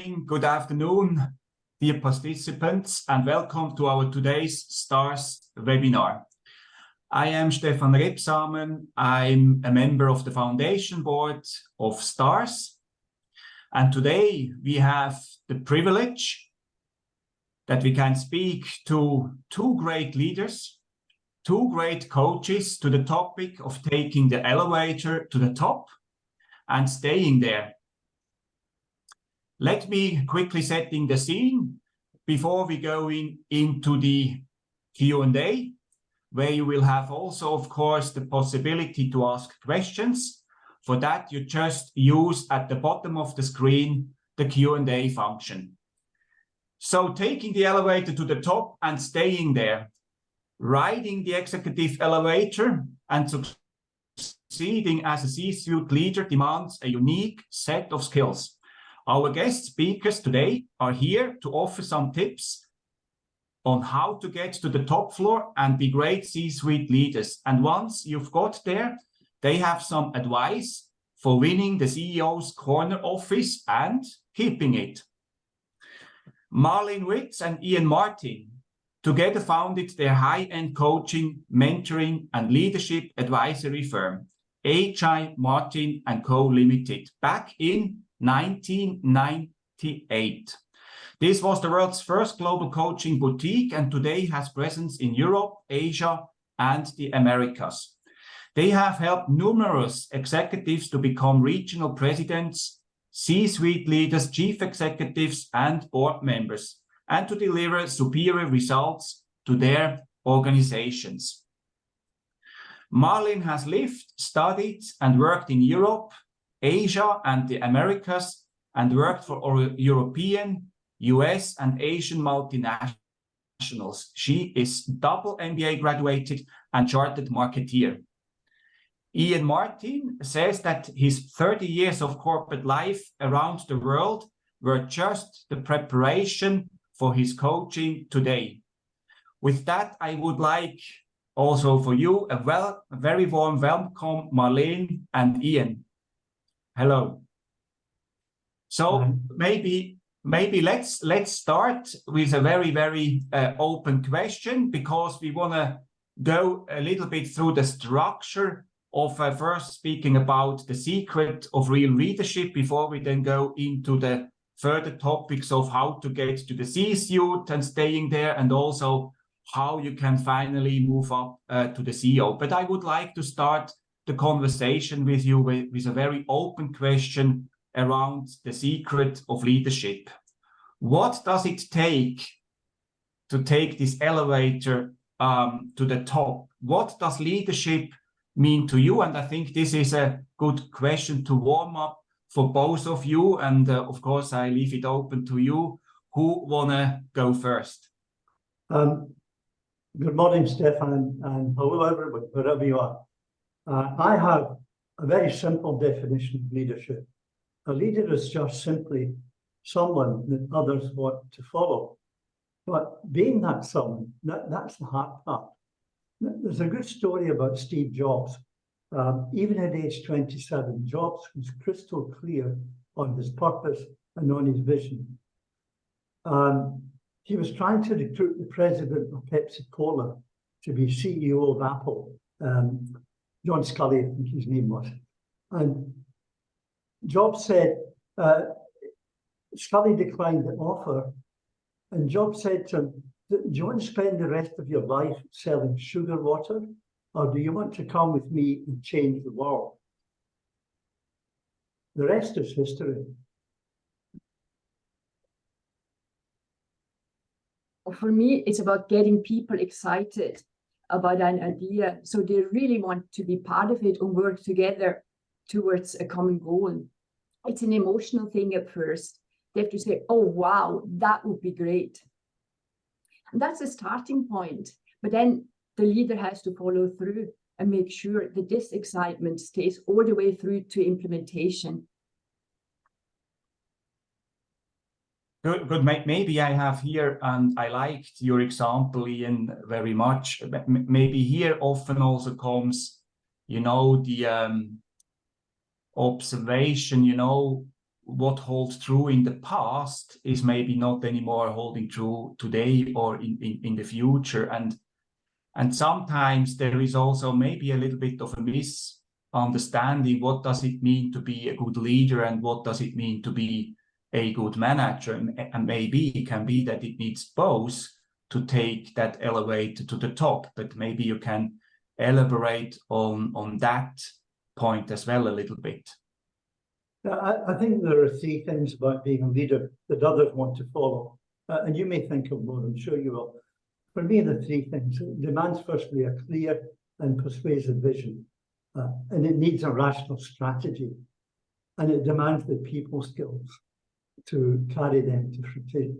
morning, good afternoon, dear participants, and welcome to our today's STARS webinar. I am Stefan Rebsamen. I'm a member of the foundation board of STARS. And today we have the privilege that we can speak to two great leaders, two great coaches to the topic of taking the elevator to the top and staying there. Let me quickly setting the scene before we go into the Q&A, where you will have also, of course, the possibility to ask questions. For that, you just use at the bottom of the screen the Q&A function. So taking the elevator to the top and staying there, riding the executive elevator and succeeding as a C-suite leader demands a unique set of skills. Our guest speakers today are here to offer some tips on how to get to the top floor and be great C-suite leaders. And once you've got there, they have some advice for winning the CEO's corner office and keeping it. Marlene Uetz and Iain Martin together founded their high-end coaching, mentoring, and leadership advisory firm, HI Martin & Co Ltd, back in 1998. This was the world's first global coaching boutique and today has presence in Europe, Asia, and the Americas. They have helped numerous executives to become regional presidents, C-suite leaders, chief executives, and board members, and to deliver superior results to their organizations. Marlene has lived, studied, and worked in Europe, Asia, and the Americas, and worked for European, US, and Asian multinationals. She is double MBA graduated and chartered marketeer. Iain Martin says that his 30 years of corporate life around the world were just the preparation for his coaching today. With that, I would like also for you a very warm welcome, Marlene and Iain. Hello. So maybe let's start with a very open question, because we want to go a little bit through the structure of first speaking about the secret of real leadership before we then go into the further topics of how to get to the C-suite and staying there, and also how you can finally move up to the CEO. But I would like to start the conversation with you with a very open question around the secret of leadership. What does it take to take this elevator to the top? What does leadership mean to you? And I think this is a good question to warm up for both of you. And of course, I leave it open to you. Who wanna go first? Good morning, Stefan, and hello everyone, wherever you are. I have a very simple definition of leadership. A leader is just simply someone that others want to follow. But being that someone, that's the hard part. There's a good story about Steve Jobs. Even at age 27, Jobs was crystal clear on his purpose and on his vision. He was trying to recruit the president of Pepsi Cola to be CEO of Apple. John Scully, I think his name was. And Jobs said, Scully declined the offer, and Jobs said to him, do you want to spend the rest of your life selling sugar water, or do you want to come with me and change the world? The rest is history. For me, it's about getting people excited about an idea, so they really want to be part of it and work together towards a common goal. It's an emotional thing at first. They have to say, oh, wow, that would be great. And that's a starting point. But then the leader has to follow through and make sure that this excitement stays all the way through to implementation. Good. Maybe I have here, and I liked your example, Iain, very much. Maybe here often also comes, the observation, what holds true in the past is maybe not anymore holding true today or in the future. And sometimes there is also maybe a little bit of a misunderstanding. What does it mean to be a good leader and what does it mean to be a good manager? And maybe it can be that it needs both to take that elevator to the top, but maybe you can elaborate on that point as well a little bit. I think there are three things about being a leader that others want to follow. And you may think of more, I'm sure you will. For me, the three things: it demands firstly a clear and persuasive vision, and it needs a rational strategy, and it demands the people skills to carry them to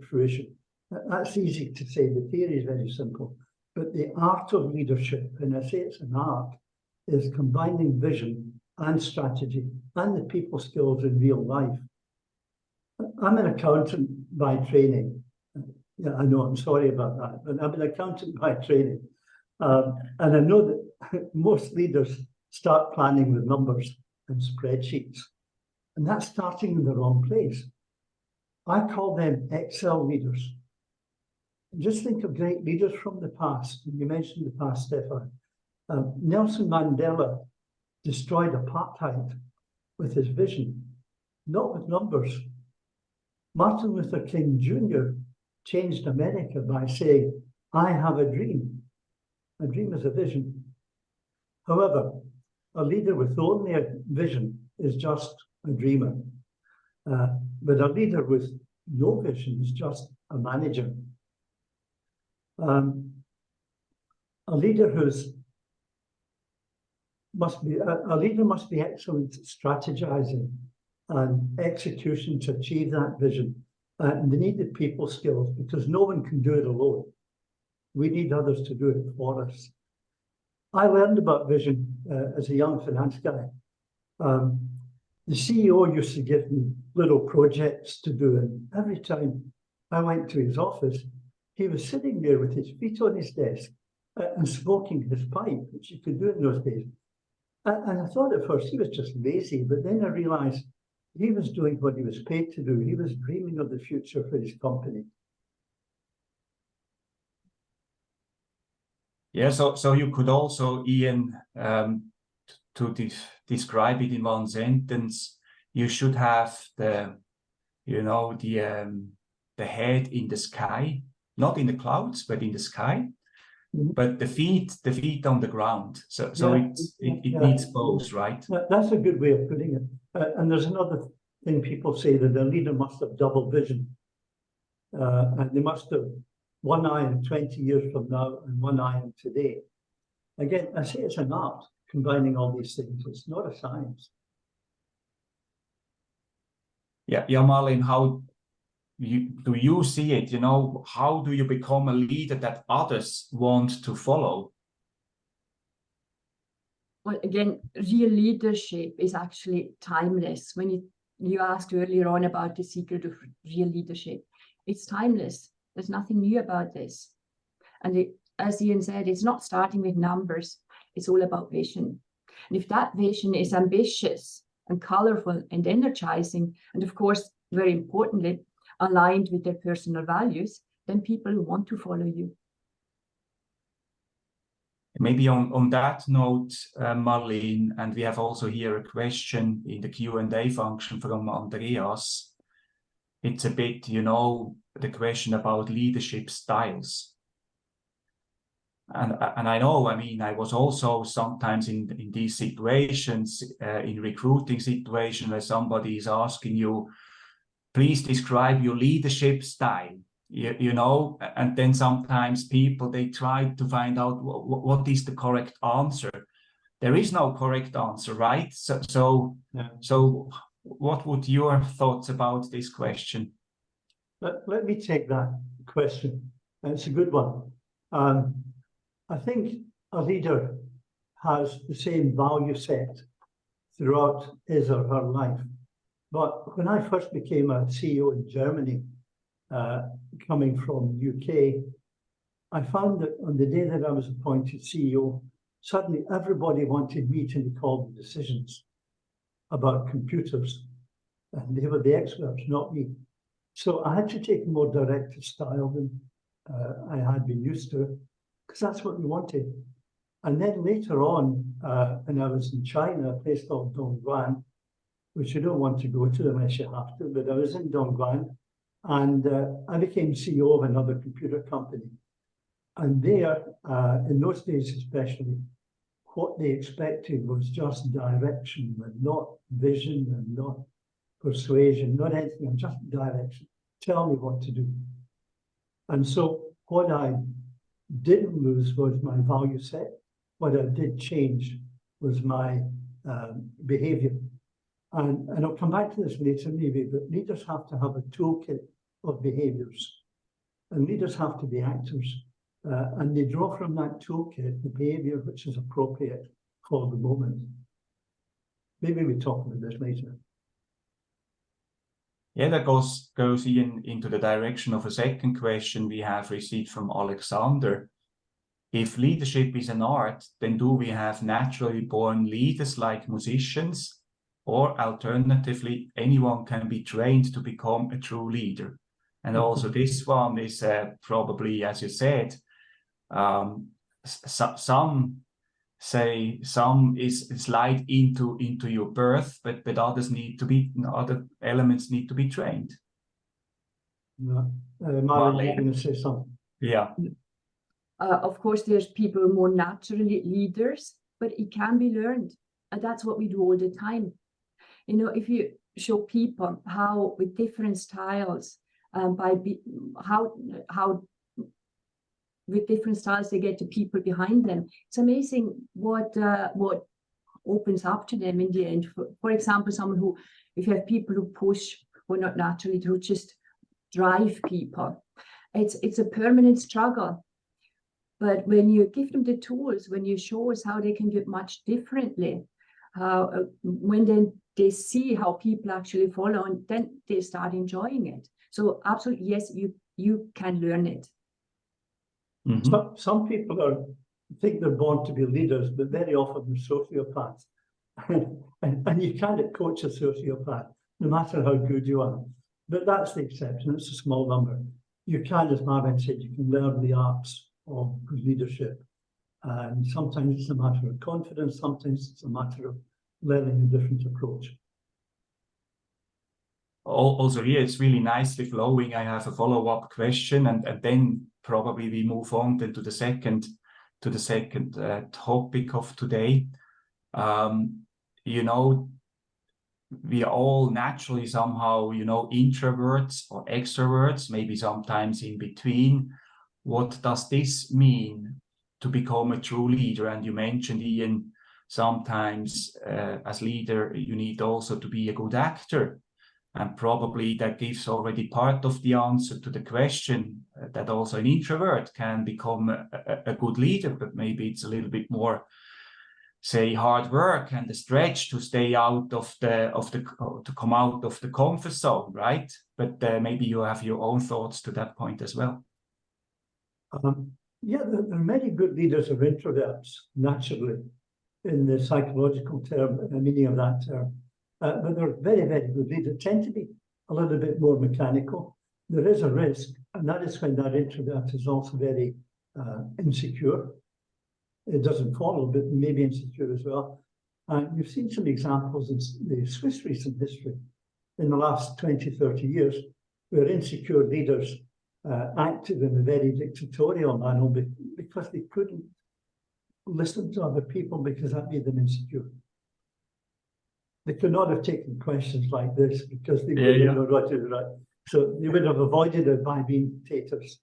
fruition. That's easy to say, the theory is very simple, but the art of leadership, and I say it's an art, is combining vision and strategy and the people skills in real life. I'm an accountant by training. Yeah, I know, I'm sorry about that, but I'm an accountant by training. And I know that most leaders start planning with numbers and spreadsheets, and that's starting in the wrong place. I call them Excel leaders. Just think of great leaders from the past. You mentioned the past, Stefan. Nelson Mandela destroyed apartheid with his vision, not with numbers. Martin Luther King Jr. changed America by saying, I have a dream. A dream is a vision. However, a leader with only a vision is just a dreamer. But a leader with no vision is just a manager. A leader must be excellent at strategizing and execution to achieve that vision. And they need the people skills, because no one can do it alone. We need others to do it for us. I learned about vision as a young finance guy. The CEO used to give me little projects to do, and every time I went to his office, he was sitting there with his feet on his desk and smoking his pipe, which you could do in those days. And I thought at first he was just lazy, but then I realized he was doing what he was paid to do. He was dreaming of the future for his company. Yeah, so you could also, Iain, to describe it in one sentence, you should have the head in the sky, not in the clouds, but in the sky, but the feet on the ground. So it needs both, right? That's a good way of putting it. And there's another thing people say, that a leader must have double vision. And they must have one eye in 20 years from now and one eye in today. Again, I say it's an art, combining all these things. It's not a science. Yeah, Marlene, how do you see it? How do you become a leader that others want to follow? Well, again, real leadership is actually timeless. When you asked earlier on about the secret of real leadership, it's timeless. There's nothing new about this. And as Iain said, it's not starting with numbers. It's all about vision. And if that vision is ambitious and colorful and energizing, and of course, very importantly, aligned with their personal values, then people want to follow you. Maybe on that note, Marlene, and we have also here a question in the Q&A function from Andreas. It's a bit, the question about leadership styles. And I know, I was also sometimes in these situations, in recruiting situations, where somebody is asking you, please describe your leadership style, and then sometimes people, they try to find out what is the correct answer. There is no correct answer, right? So what would your thoughts about this question? Let me take that question. It's a good one. I think a leader has the same value set throughout his or her life. But when I first became a CEO in Germany, coming from UK, I found that on the day that I was appointed CEO, suddenly everybody wanted me to call the decisions about computers. and they were the experts, not me. So I had to take a more directive style than I had been used to, because that's what we wanted. And then later on, when I was in China, a place called Dongguan, which you don't want to go to unless you have to, but I was in Dongguan, and I became CEO of another computer company. And there, in those days especially, what they expected was just direction and not vision and not persuasion, not anything, just direction. Tell me what to do. And so what I didn't lose was my value set. What I did change was my behavior. And I'll come back to this later maybe, but leaders have to have a toolkit of behaviors. And leaders have to be actors. And they draw from that toolkit the behavior which is appropriate for the moment. Maybe we talk about this later. Yeah, that goes into the direction of a second question we have received from Alexander. If leadership is an art, then do we have naturally born leaders like musicians? Or alternatively, anyone can be trained to become a true leader? And also this one is probably, as you said, some say some is slide into your birth, but others need to be, other elements need to be trained. Yeah. Marlene, you're going to say something. Yeah. Of course, there's people who are more naturally leaders, but it can be learned. And that's what we do all the time. You know, if you show people how with different styles, how with different styles they get the people behind them, it's amazing what opens up to them in the end. For example, someone who, if you have people who push, who are not naturally, who just drive people, it's a permanent struggle. But when you give them the tools, when you show us how they can do it much differently, when then they see how people actually follow, and then they start enjoying it. So absolutely, yes, you can learn it. Mm-hmm. Some people think they're born to be leaders, but very often they're sociopaths. and you can't coach a sociopath, no matter how good you are. But that's the exception. It's a small number. You can, as Marlene said, you can learn the arts of good leadership. And sometimes it's a matter of confidence, sometimes it's a matter of learning a different approach. Also here, it's really nicely flowing. I have a follow-up question, and then probably we move on then to the second topic of today. You know, we are all naturally somehow, you know, introverts or extroverts, maybe sometimes in between. What does this mean to become a true leader? And you mentioned, Iain, sometimes as leader, you need also to be a good actor. And probably that gives already part of the answer to the question that also an introvert can become a good leader, but maybe it's a little bit more, say, hard work and a stretch to stay out to come out of the comfort zone, right? But maybe you have your own thoughts to that point as well. Yeah, there are many good leaders of introverts, naturally, in the psychological term, the meaning of that term. But they're very, very good leaders, tend to be a little bit more mechanical. There is a risk, and that is when that introvert is also very insecure. It doesn't follow, but maybe insecure as well. And you've seen some examples in the Swiss recent history in the last 20, 30 years, where insecure leaders acted in a very dictatorial manner because they couldn't listen to other people because that made them insecure. They could not have taken questions like this because they didn't know what to do, right? So they would have avoided it by being dictators.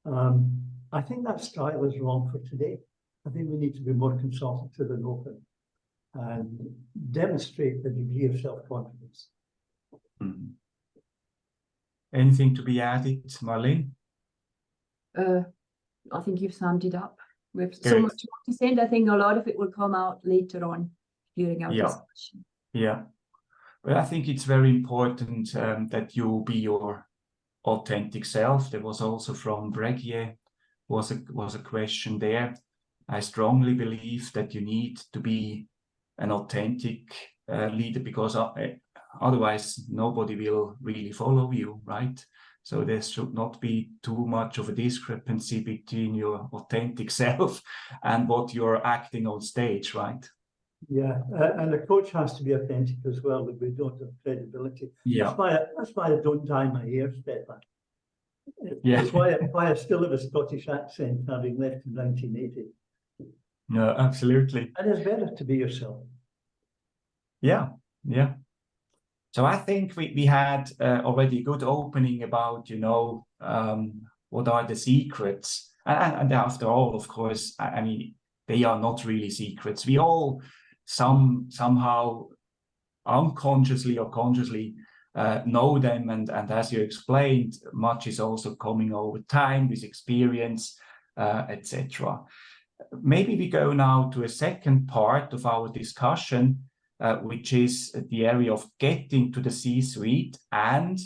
I think that style is wrong for today. I think we need to be more consultative and open and demonstrate the degree of self-confidence. Mm-hmm. Anything to be added, Marlene? I think you've summed it up. We have so much more to say, and I think a lot of it will come out later on during our discussion. Yeah, but I think it's very important that you be your authentic self. There was also from Bregier was a question there. I strongly believe that you need to be an authentic leader, because otherwise nobody will really follow you, right? So there should not be too much of a discrepancy between your authentic self and what you're acting on stage, right? Yeah, and the coach has to be authentic as well, if we don't have credibility. Yeah. That's why I don't dye my hair, Stefan. Yeah. It's why I still have a Scottish accent, having left in 1980. No, absolutely. And it's better to be yourself. Yeah, yeah. So I think we had already a good opening about, you know, what are the secrets? And after all, of course, I mean, they are not really secrets. We all somehow unconsciously or consciously know them. And as you explained, much is also coming over time with experience, etc. Maybe we go now to a second part of our discussion, which is the area of getting to the C-suite, and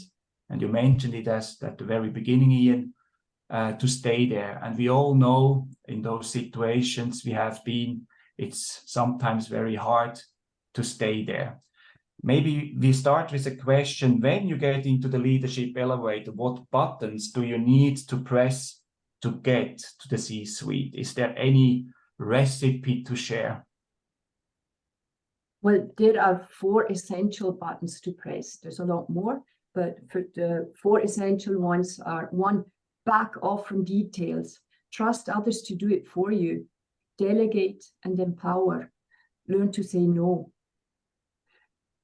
you mentioned it as at the very beginning, Iain, to stay there. And we all know in those situations we have been, it's sometimes very hard to stay there. Maybe we start with a question: when you get into the leadership elevator, what buttons do you need to press to get to the C-suite? Is there any recipe to share? Well, there are 4 essential buttons to press. There's a lot more, but for the 4 essential ones are: 1, back off from details. Trust others to do it for you. Delegate and empower. Learn to say no.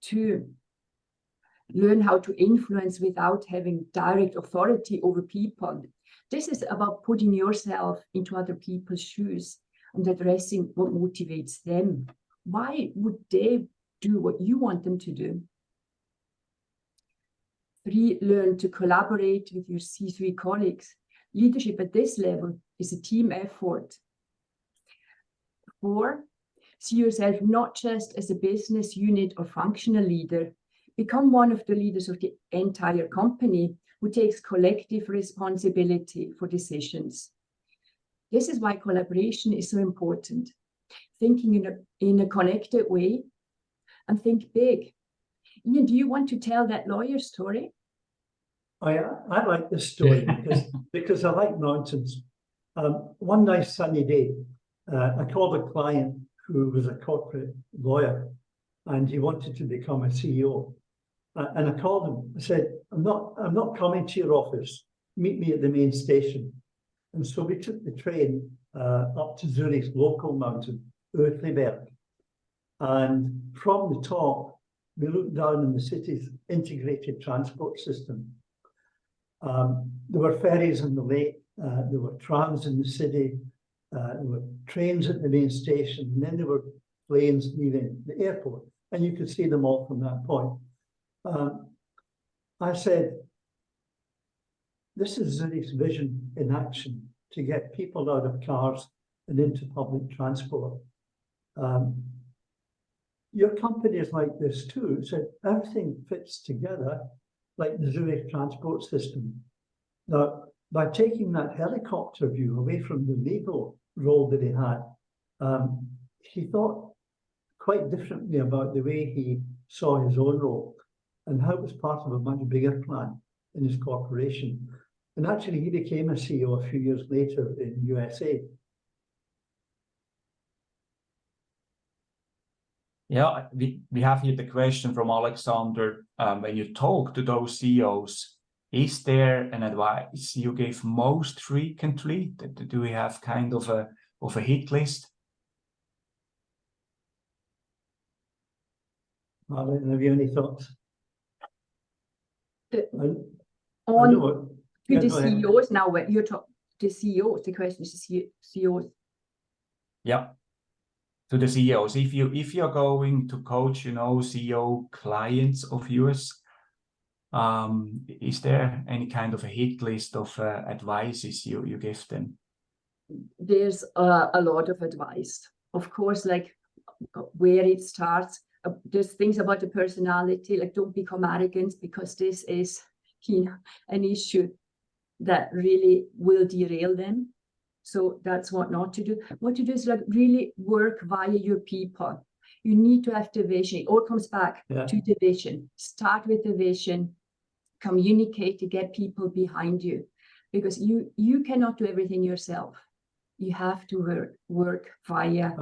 2, learn how to influence without having direct authority over people. This is about putting yourself into other people's shoes and addressing what motivates them. Why would they do what you want them to do? 3, learn to collaborate with your C-suite colleagues. Leadership at this level is a team effort. 4, see yourself not just as a business unit or functional leader. Become one of the leaders of the entire company who takes collective responsibility for decisions. This is why collaboration is so important. Thinking in a connected way, and think big. Iain, do you want to tell that lawyer story? I like this story because I like mountains. One nice sunny day, I called a client who was a corporate lawyer, and he wanted to become a CEO. And I called him. I said, I'm not coming to your office. Meet me at the main station. And so we took the train up to Zurich's local mountain, Uetz. And from the top, we looked down on the city's integrated transport system. There were ferries on the lake, there were trams in the city, there were trains at the main station, and then there were planes leaving the airport, and you could see them all from that point. I said, this is Zurich's vision in action, to get people out of cars and into public transport. Your company is like this too. So everything fits together like the Zurich transport system. Now, by taking that helicopter view away from the legal role that he had, he thought quite differently about the way he saw his own role and how it was part of a much bigger plan in his corporation. And actually, he became a CEO a few years later in USA. Yeah, we have here the question from Alexander. When you talk to those CEOs, is there an advice you give most frequently? Do we have kind of a hit list? Marlene, have you any thoughts? To the CEOs now, when you're talking to CEOs, the question is the CEOs. Yeah. To the CEOs, if you're going to coach, CEO clients of yours, is there any kind of a hit list of advices you give them? There's a lot of advice, of course, like where it starts. There's things about the personality, like don't become arrogant, because this is an issue that really will derail them. So that's what not to do. What to do is like really work via your people. You need to have the vision. It all comes back Yeah. to the vision. Start with the vision, communicate to get people behind you, because you cannot do everything yourself. You have to work via.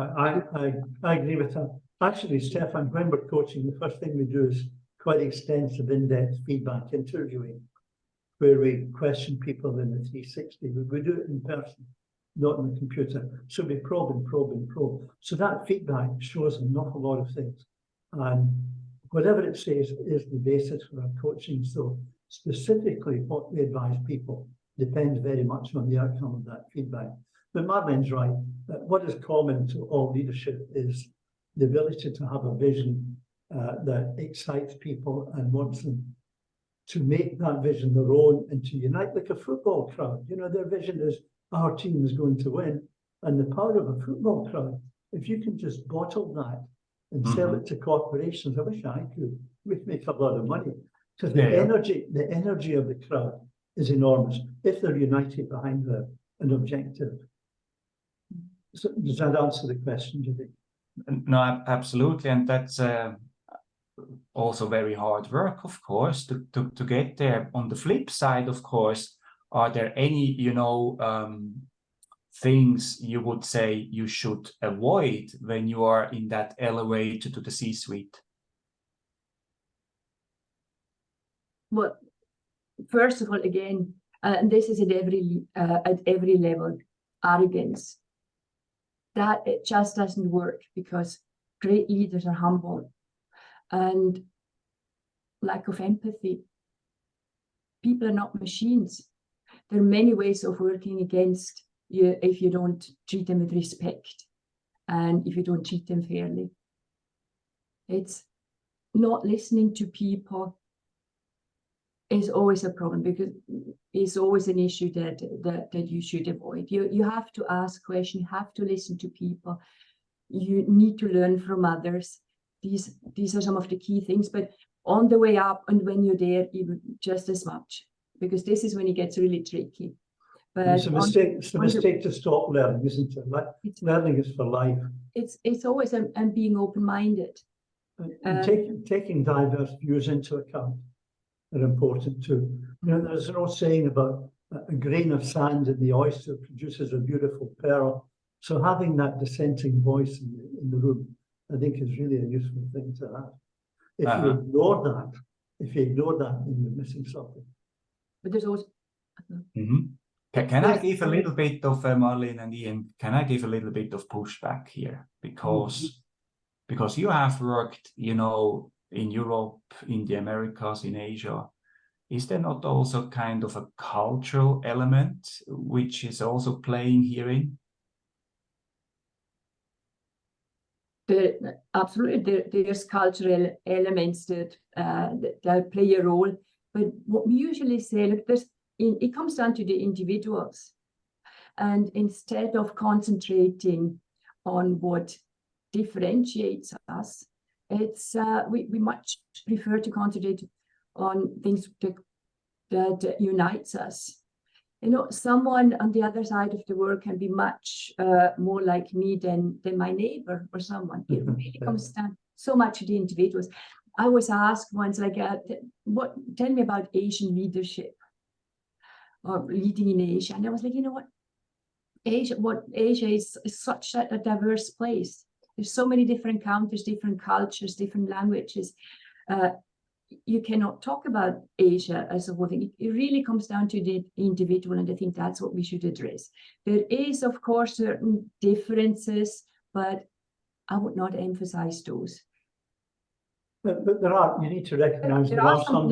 I agree with that. Actually, Stefan, when we're coaching, the first thing we do is quite extensive in-depth feedback interviewing, where we question people in the 360. We do it in person, not on the computer. So we probe and probe and probe. So that feedback shows an awful lot of things. And whatever it says is the basis for our coaching. So specifically what we advise people depends very much on the outcome of that feedback. But Marlene's right, that what is common to all leadership is the ability to have a vision that excites people and wants them to make that vision their own and to unite like a football crowd. You know, their vision is our team is going to win. And the power of a football crowd, if you can just bottle that and sell it to corporations, I wish I could, we'd make a lot of money. Because the energy of the crowd is enormous if they're united behind an objective. So does that answer the question, do you think? No, absolutely. And that's also very hard work, of course, to get there. On the flip side, of course, are there any, things you would say you should avoid when you are in that elevator to the C-suite? Well, first of all, again, and this is at every level, arrogance. That it just doesn't work, because great leaders are humble, and lack of empathy. People are not machines. There are many ways of working against you if you don't treat them with respect and if you don't treat them fairly. It's not listening to people is always a problem, because it's always an issue that you should avoid. You have to ask questions, you have to listen to people, you need to learn from others. These are some of the key things, but on the way up and when you're there, even just as much, because this is when it gets really tricky. But it's a mistake to stop learning, isn't it? Learning is for life. It's always and being open-minded. And taking diverse views into account are important too. You know, there's an old saying about a grain of sand in the oyster produces a beautiful pearl. So having that dissenting voice in the room, I think, is really a useful thing to have. If you ignore that, then you're missing something. But there's also. Can I give a little bit of Marlene and Iain? Can I give a little bit of pushback here, because you have worked, in Europe, in the Americas, in Asia. Is there not also kind of a cultural element which is also playing herein? Absolutely, there's cultural elements that play a role. But what we usually say, look, it comes down to the individuals. And instead of concentrating on what differentiates us, it's we much prefer to concentrate on things that unites us. Someone on the other side of the world can be much more like me than my neighbor or someone. It really comes down so much to the individuals. I was asked once, tell me about Asian leadership or leading in Asia. And I was like, Asia is such a diverse place. There's so many different countries, different cultures, different languages. You cannot talk about Asia as a whole thing. It really comes down to the individual, and I think that's what we should address. There is, of course, certain differences, but I would not emphasize those. But you need to recognize there are some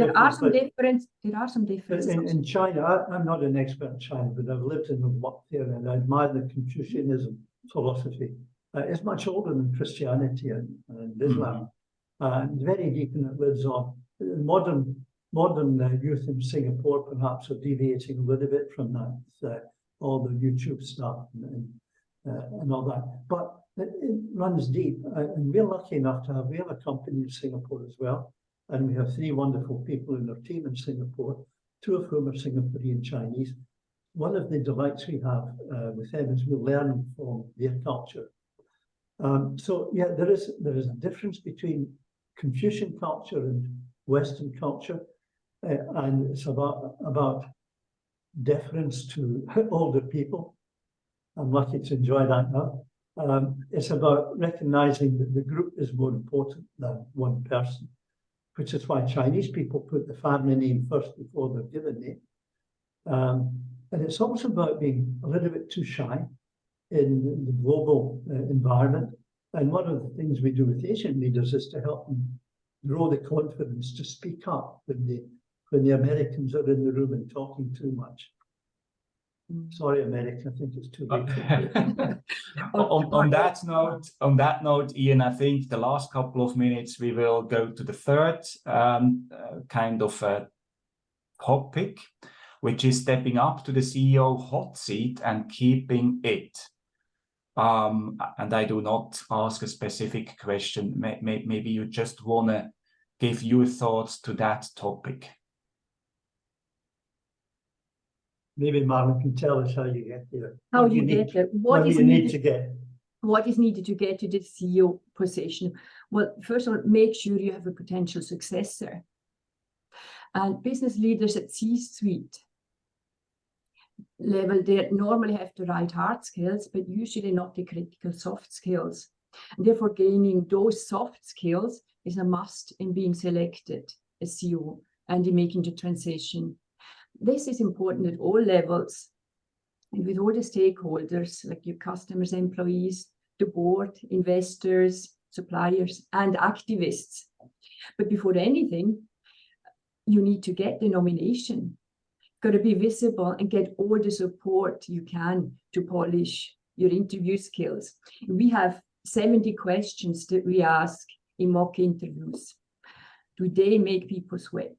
differences. In China, I'm not an expert in China, but I've lived in and worked there, and I admire the Confucianism philosophy. It's much older than Christianity and Islam, and very deep, and it lives on. Modern youth in Singapore perhaps are deviating a little bit from that, all the YouTube stuff and all that. But it runs deep, and we're lucky enough we have a company in Singapore as well, and we have 3 wonderful people in our team in Singapore, 2 of whom are Singaporean Chinese. One of the delights we have with them is we learn from their culture. So yeah, there is a difference between Confucian culture and Western culture, and it's about deference to older people. I'm lucky to enjoy that now. It's about recognizing that the group is more important than one person, which is why Chinese people put the family name first before their given name. And it's also about being a little bit too shy in the global environment. And one of the things we do with Asian leaders is to help them grow the confidence to speak up when the Americans are in the room and talking too much. Sorry, America, I think it's too late. on that note, Iain, I think the last couple of minutes we will go to the third kind of topic, which is stepping up to the CEO hot seat and keeping it. And I do not ask a specific question. Maybe you just want to give your thoughts to that topic. Maybe Marlene can tell us how you get there. How you get there? What is needed to get? What is needed to get to the CEO position? Well, first of all, make sure you have a potential successor. And business leaders at C-suite level, they normally have the right hard skills, but usually not the critical soft skills. And therefore, gaining those soft skills is a must in being selected as CEO and in making the transition. This is important at all levels and with all the stakeholders, like your customers, employees, the board, investors, suppliers, and activists. But before anything, you need to get the nomination. Got to be visible and get all the support you can to polish your interview skills. We have 70 questions that we ask in mock interviews. Do they make people sweat?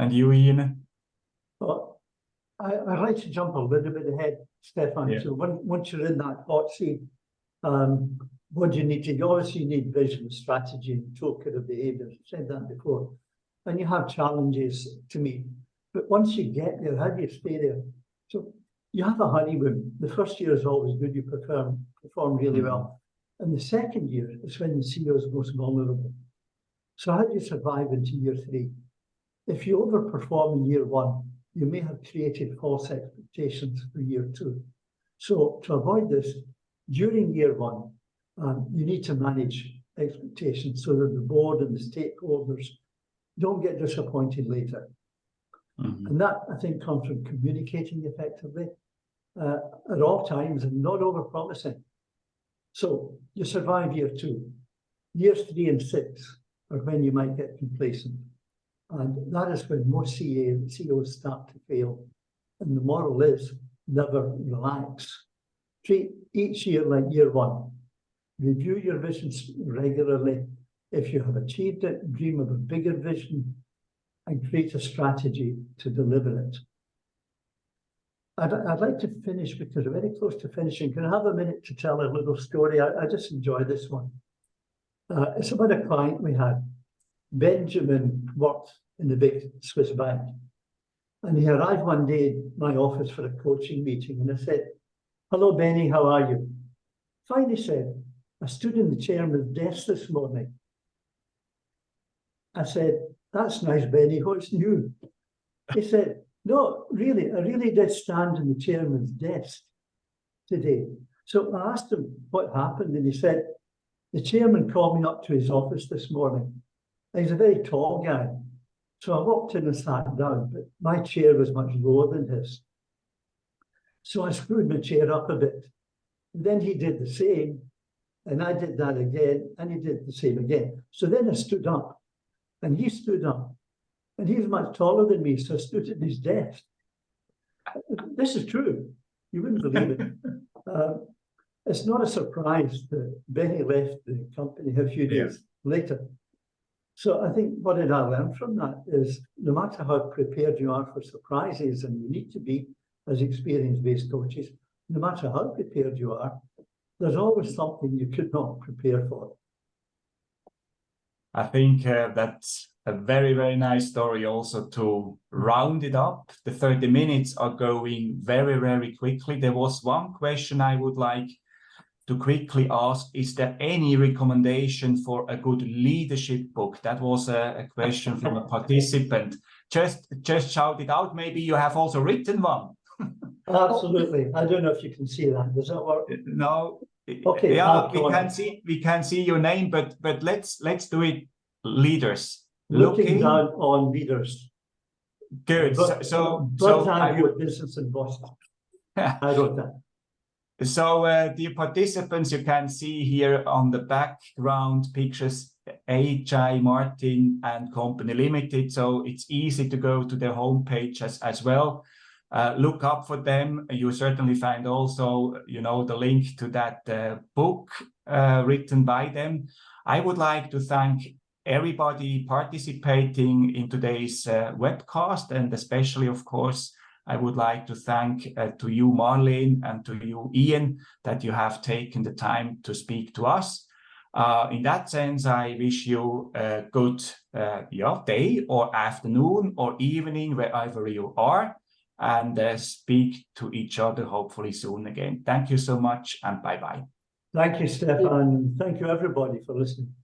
And you, Iain? Well, I'd like to jump a little bit ahead, Stefan. Yeah. So once you're in that hot seat, what do you need to? You obviously need vision, strategy, and toolkit of behaviors. I've said that before. And you have challenges to meet. But once you get there, how do you stay there? So you have a honeymoon. The first year is always good. You perform really well. And the second year is when the CEO is most vulnerable. So how do you survive into year 3? If you overperform in year 1, you may have created false expectations for year 2. So to avoid this, during year 1, you need to manage expectations so that the board and the stakeholders don't get disappointed later. And that, I think, comes from communicating effectively at all times and not over-promising. So you survive year 2. Years 3 and 6 are when you might get complacent. And that is when most CEOs start to fail. And the moral is never relax. Treat each year like year 1. Review your visions regularly. If you have achieved it, dream of a bigger vision and create a strategy to deliver it. I'd like to finish because we're very close to finishing. Can I have a minute to tell a little story? I just enjoy this one. It's about a client we had. Benjamin worked in the big Swiss bank. And he arrived one day in my office for a coaching meeting. And I said, "Hello, Benny, how are you?" Fine, he said. "I stood in the chairman's desk this morning." I said, "That's nice, Benny, what's new?" He said, "No, really, I really did stand in the chairman's desk today." So I asked him what happened, and he said, "The chairman called me up to his office this morning. He's a very tall guy. So I walked in and sat down, but my chair was much lower than his. So I screwed my chair up a bit. And then he did the same, and I did that again, and he did the same again. So then I stood up, and he stood up, and he's much taller than me, so I stood at his desk. This is true. You wouldn't believe it. It's not a surprise that Benny left the company a few days later. So I think what did I learn from that is no matter how prepared you are for surprises, and you need to be as experience-based coaches, no matter how prepared you are, there's always something you could not prepare for. I think that a very, very nice story also to round it up. The 30 minutes are going very, very quickly. There was one question I would like to quickly ask. Is there any recommendation for a good leadership book? That was a question from a participant. Just shout it out. Maybe you have also written one. Absolutely. I don't know if you can see that. Does that work? No. Okay. Yeah, we can see your name, but let's do it. Leaders. Looking down on leaders. Good. I wrote business in Boston. I wrote that. So dear participants, you can see here on the background pictures HI Martin and Company Limited. So it's easy to go to their homepage as well. Look up for them. You certainly find also, you know, the link to that book written by them. I would like to thank everybody participating in today's webcast, and especially, of course, I would like to thank to you, Marlene, and to you, Iain, that you have taken the time to speak to us. In that sense, I wish you a good day or afternoon or evening, wherever you are, and speak to each other hopefully soon again. Thank you so much, and bye-bye. Thank you, Stefan. Thank you, everybody, for listening.